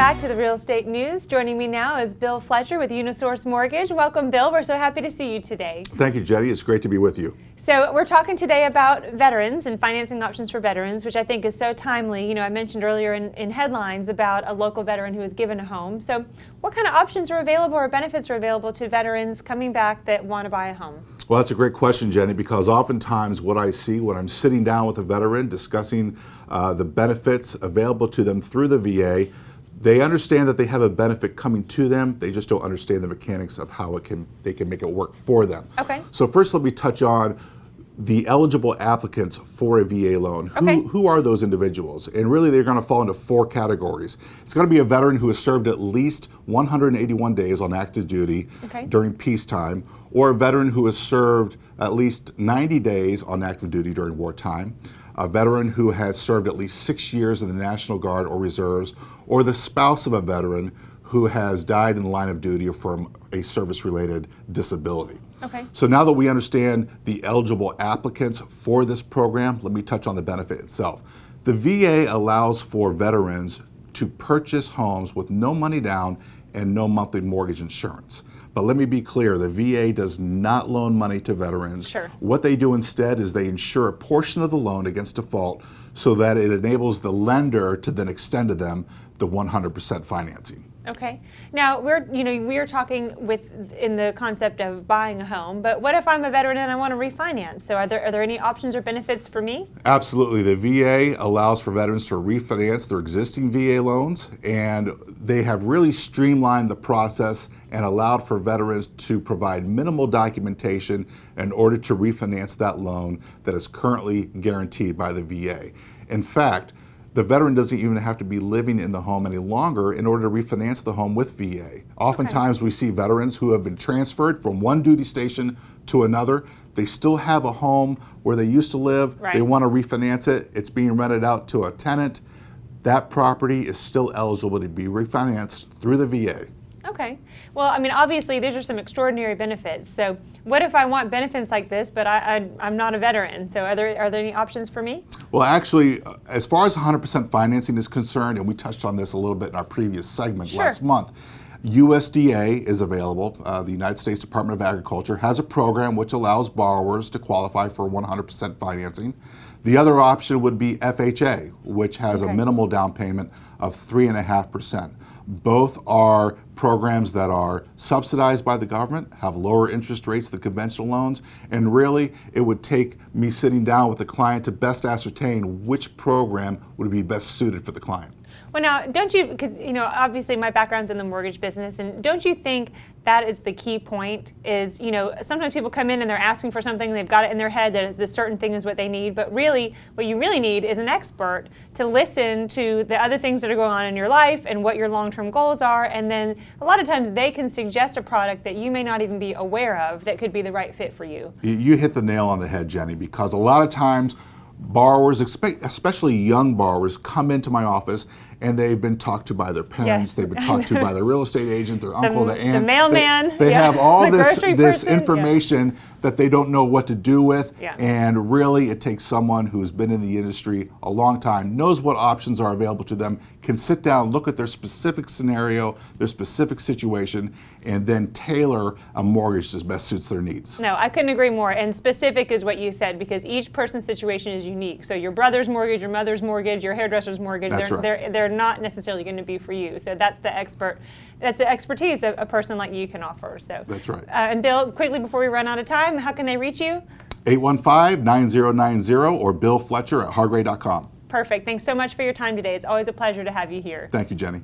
back to the Real Estate News. Joining me now is Bill Fletcher with Unisource Mortgage. Welcome, Bill. We're so happy to see you today. Thank you, Jenny. It's great to be with you. So we're talking today about veterans and financing options for veterans, which I think is so timely. You know, I mentioned earlier in headlines about a local veteran who was given a home. So what kind of options are available or benefits are available to veterans coming back that want to buy a home? Well, that's a great question, Jenny, because oftentimes what I see when I'm sitting down with a veteran discussing the benefits available to them through the VA, they understand that they have a benefit coming to them. They just don't understand the mechanics of how they can make it work for them. Okay. So first, let me touch on the eligible applicants for a VA loan. Who are those individuals? And really, they're going to fall into four categories. It's going to be a veteran who has served at least 181 days on active duty during peacetime, or a veteran who has served at least 90 days on active duty during wartime, a veteran who has served at least 6 years in the National Guard or Reserves, or the spouse of a veteran who has died in the line of duty or from a service-related disability. Okay. So now that we understand the eligible applicants for this program, let me touch on the benefit itself. The VA allows for veterans to purchase homes with no money down and no monthly mortgage insurance. But let me be clear, the VA does not loan money to veterans. Sure. What they do instead is they insure a portion of the loan against default so that it enables the lender to then extend to them the 100% financing. Okay. Now we're talking in the concept of buying a home, but what if I'm a veteran and I want to refinance? So are there any options or benefits for me? Absolutely. The VA allows for veterans to refinance their existing VA loans, and they have really streamlined the process and allowed for veterans to provide minimal documentation in order to refinance that loan that is currently guaranteed by the VA. In fact, the veteran doesn't even have to be living in the home any longer in order to refinance the home with VA. Oftentimes we see veterans who have been transferred from one duty station to another. They still have a home where they used to live. They want to refinance it. It's being rented out to a tenant. That property is still eligible to be refinanced through the VA. Okay. Well, I mean, obviously, these are some extraordinary benefits. So what if I want benefits like this, but I'm not a veteran? So are there any options for me? Well, actually, as far as 100% financing is concerned, and we touched on this a little bit in our previous segment last month, USDA is available. The United States Department of Agriculture has a program which allows borrowers to qualify for 100% financing. The other option would be FHA, which has a minimal down payment of 3.5%. Both are programs that are subsidized by the government, have lower interest rates than conventional loans, and really it would take me sitting down with the client to best ascertain which program would be best suited for the client. Well, now, don't you, because, you know, obviously my background's in the mortgage business, and don't you think that is the key point is, you know, sometimes people come in and they're asking for something, and they've got it in their head that the certain thing is what they need, but really, what you really need is an expert to listen to the other things that are going on in your life and what your long-term goals are, and then a lot of times they can suggest a product that you may not even be aware of that could be the right fit for you. You hit the nail on the head, Jenny, because a lot of times borrowers, especially young borrowers, come into my office and they've been talked to by their parents, they've been talked to by their real estate agent, their uncle, their aunt. The mailman. They have all this information that they don't know what to do with, and really it takes someone who's been in the industry a long time, knows what options are available to them, can sit down, look at their specific scenario, their specific situation, and then tailor a mortgage that best suits their needs. No, I couldn't agree more, and specific is what you said, because each person's situation is unique. So your brother's mortgage, your mother's mortgage, your hairdresser's mortgage, they're not necessarily going to be for you. So that's the expertise a person like you can offer. So that's right. And Bill, quickly before we run out of time, how can they reach you? 815-9090 or Bill Fletcher at hargray.com. Perfect. Thanks so much for your time today. It's always a pleasure to have you here. Thank you, Jenny.